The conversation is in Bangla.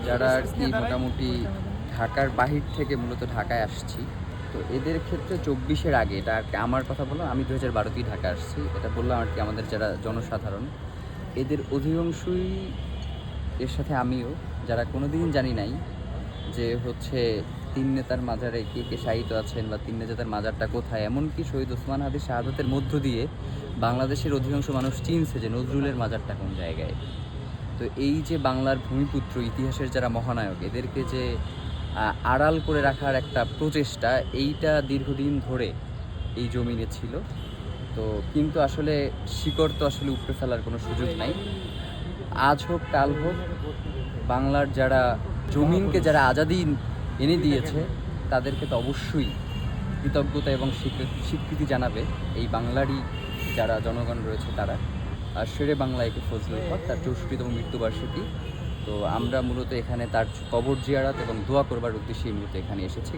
যারা আর কি মোটামুটি ঢাকার বাহির থেকে মূলত ঢাকায় আসছি। তো এদের ক্ষেত্রে 24-এর আগে, এটা আর কি আমার কথা বললাম, আমি 2012তেই ঢাকা আসছি, এটা বললাম আর কি আমাদের যারা জনসাধারণ, এদের অধিকাংশই, এর সাথে আমিও, যারা কোনো দিন জানি নাই যে হচ্ছে তিন নেতার মাজারে কে কে শায়িত আছেন বা তিন নেতার মাজারটা কোথায়। এমনকি শহীদ ওসমান হাদির শাহাদাতের মধ্য দিয়ে বাংলাদেশের অধিকাংশ মানুষ চিনছে যে নজরুলের মাজারটা কোন জায়গায়। তো এই যে বাংলার ভূমিপুত্র, ইতিহাসের যারা মহানায়ক, এদেরকে যে আড়াল করে রাখার একটা প্রচেষ্টা, এইটা দীর্ঘদিন ধরে এই জমিনে ছিল। তো কিন্তু আসলে শিকড় তো আসলে উপড়ে ফেলার কোনো সুযোগ নাই। আজ হোক কাল হোক, বাংলার যারা জমিনকে যারা আজাদি এনে দিয়েছে, তাদেরকে তো অবশ্যই কৃতজ্ঞতা এবং স্বীকৃতি জানাবে এই বাংলারই যারা জনগণ রয়েছে তারা। আর শেরে বাংলা একে ফজলুল হক, তার 64তম মৃত্যুবার্ষিকী। তো আমরা মূলত এখানে তার কবর জিয়ারত এবং দোয়া করবার উদ্দেশ্যেই মূলত এখানে এসেছি।